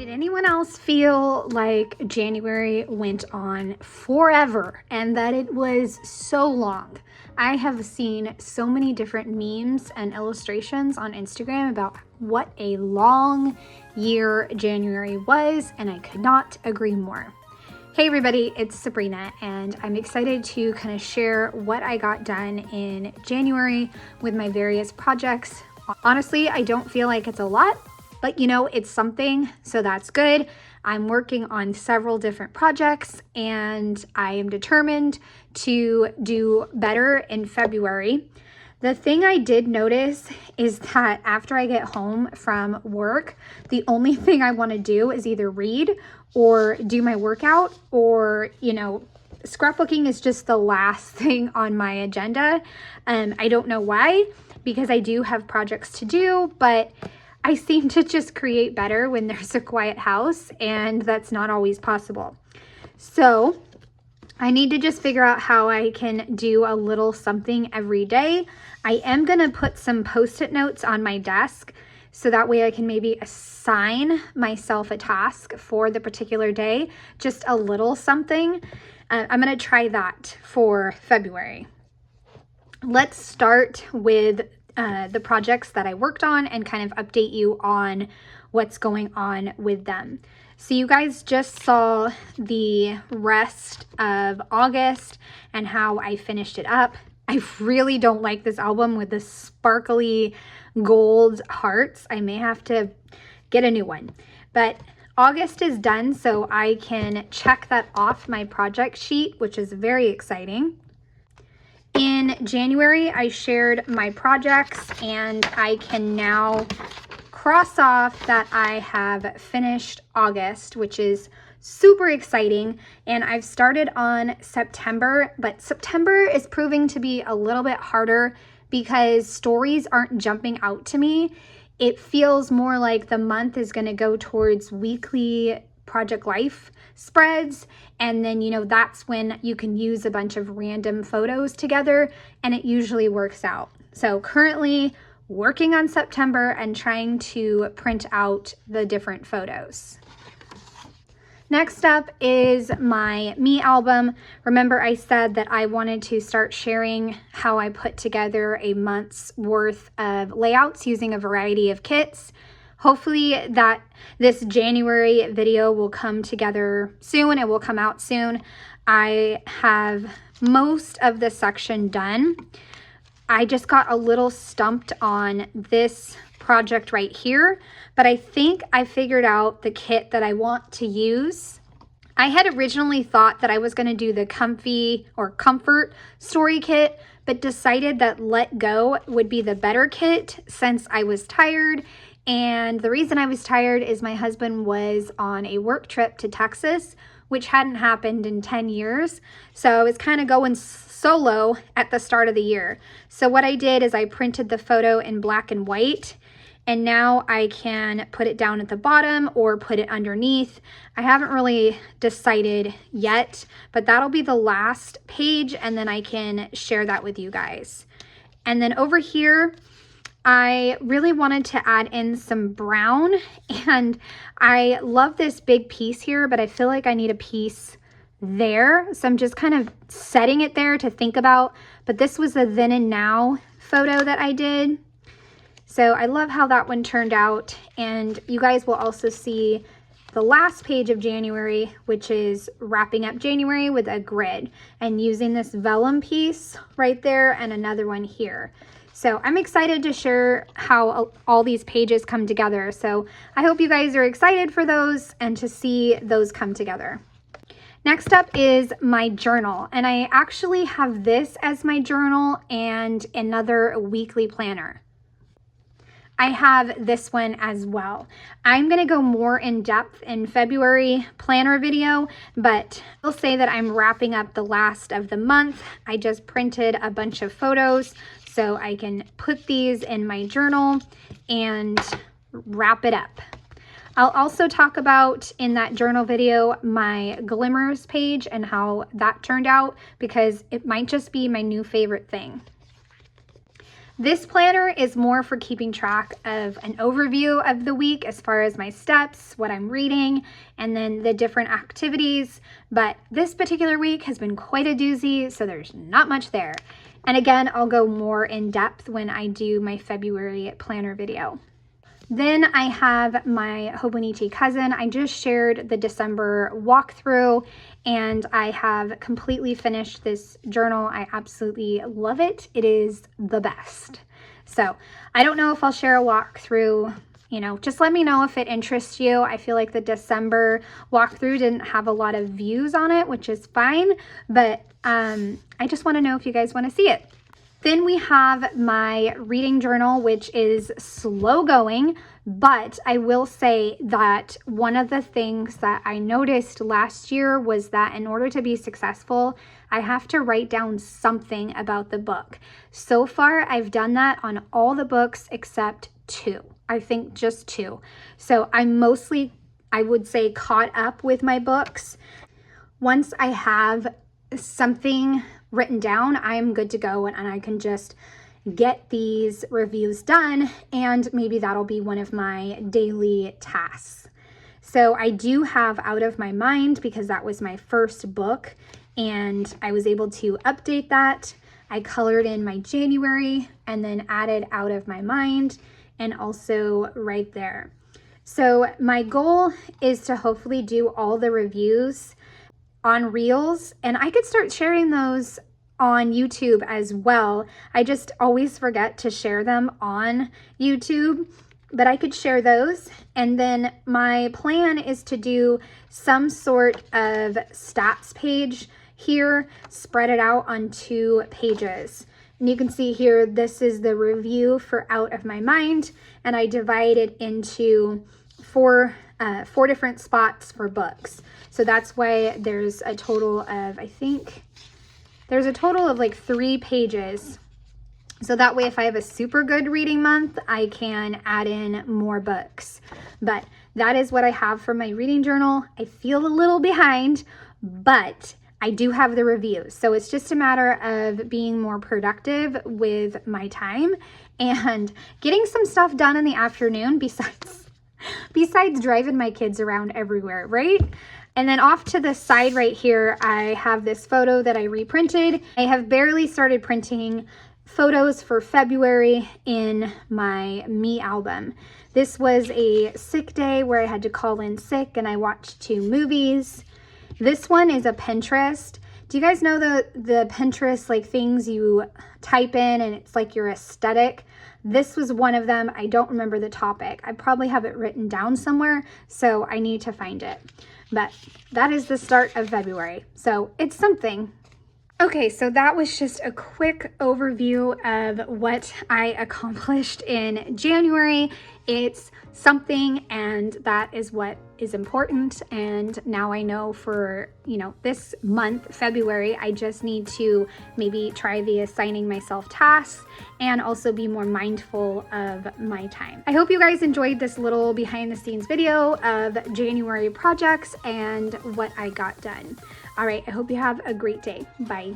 Did anyone else feel like January went on forever and that it was so long? I have seen so many different memes and illustrations on Instagram about what a long year January was, and I could not agree more. Hey everybody, it's Sabrina, and I'm excited to kind of share what I got done in January with my various projects. Honestly, I don't feel like it's a lot, but you know, it's something, so that's good. I'm working on several different projects and I am determined to do better in February. The thing I did notice is that after I get home from work, the only thing I want to do is either read or do my workout, or, you know, scrapbooking is just the last thing on my agenda. I don't know why, because I do have projects to do, but I seem to just create better when there's a quiet house, and that's not always possible. So I need to just figure out how I can do a little something every day. I am going to put some Post-it notes on my desk so that way I can maybe assign myself a task for the particular day, just a little something. I'm going to try that for February. Let's start with the projects that I worked on and kind of update you on what's going on with them. So you guys just saw the rest of August and how I finished it up. I really don't like this album with the sparkly gold hearts. I may have to get a new one, but August is done, so I can check that off my project sheet, which is very exciting. In January, I shared my projects and I can now cross off that I have finished August, which is super exciting. And I've started on September, but September is proving to be a little bit harder because stories aren't jumping out to me. It feels more like the month is going to go towards weekly project life spreads, and then, you know, that's when you can use a bunch of random photos together, and it usually works out. So currently working on September and trying to print out the different photos. Next up is my me album. Remember, I said that I wanted to start sharing how I put together a month's worth of layouts using a variety of kits. Hopefully that this January video will come together soon. It will come out soon. I have most of the section done. I just got a little stumped on this project right here, but I think I figured out the kit that I want to use. I had originally thought that I was going to do the comfort story kit, but decided that Let Go would be the better kit since I was tired. And the reason I was tired is my husband was on a work trip to Texas, which hadn't happened in 10 years. So I was kind of going solo at the start of the year. So what I did is I printed the photo in black and white, and now I can put it down at the bottom or put it underneath. I haven't really decided yet, but that'll be the last page, and then I can share that with you guys. And then over here, I really wanted to add in some brown, and I love this big piece here, but I feel like I need a piece there. So I'm just kind of setting it there to think about, but this was a then and now photo that I did. So I love how that one turned out, and you guys will also see the last page of January, which is wrapping up January with a grid and using this vellum piece right there and another one here. So I'm excited to share how all these pages come together. So I hope you guys are excited for those and to see those come together. Next up is my journal, and I actually have this as my journal and another weekly planner. I have this one as well. I'm going to go more in depth in February planner video, but I'll say that I'm wrapping up the last of the month. I just printed a bunch of photos so I can put these in my journal and wrap it up. I'll also talk about in that journal video my glimmers page and how that turned out, because it might just be my new favorite thing. This planner is more for keeping track of an overview of the week as far as my steps, what I'm reading, and then the different activities. But this particular week has been quite a doozy, so there's not much there. And again, I'll go more in depth when I do my February planner video. Then I have my Hobonichi cousin. I just shared the December walkthrough and I have completely finished this journal. I absolutely love it. It is the best. So I don't know if I'll share a walkthrough. Just let me know if it interests you. I feel like the December walkthrough didn't have a lot of views on it, which is fine, but I just want to know if you guys want to see it. Then we have my reading journal, which is slow going, but I will say that one of the things that I noticed last year was that in order to be successful, I have to write down something about the book. So far, I've done that on all the books except 2. I think just 2. So I'm mostly, I would say, caught up with my books. Once I have something written down, I'm good to go and I can just get these reviews done, and maybe that'll be one of my daily tasks. So I do have Out of My Mind because that was my first book and I was able to update that. I colored in my January and then added Out of My Mind and also right there. So my goal is to hopefully do all the reviews on Reels, and I could start sharing those on YouTube as well. I just always forget to share them on YouTube, but I could share those. And then my plan is to do some sort of stats page here, spread it out on 2 pages. And you can see here, this is the review for Out of My Mind, and I divide it into 4 different spots for books. So that's why there's a total of, I think, there's a total of like 3 pages. So that way, if I have a super good reading month, I can add in more books. But that is what I have for my reading journal. I feel a little behind, but I do have the reviews. So it's just a matter of being more productive with my time and getting some stuff done in the afternoon besides driving my kids around everywhere, right? And then off to the side right here, I have this photo that I reprinted. I have barely started printing photos for February in my me album. This was a sick day where I had to call in sick and I watched 2 movies. This one is a Pinterest. Do you guys know the Pinterest, like things you type in and it's like your aesthetic? This was one of them. I don't remember the topic. I probably have it written down somewhere, so I need to find it. But that is the start of February, so it's something. Okay, so that was just a quick overview of what I accomplished in January. It's something, and that is what is important. And now I know for, this month, February, I just need to maybe try the assigning myself tasks and also be more mindful of my time. I hope you guys enjoyed this little behind the scenes video of January projects and what I got done. All right, I hope you have a great day. Bye.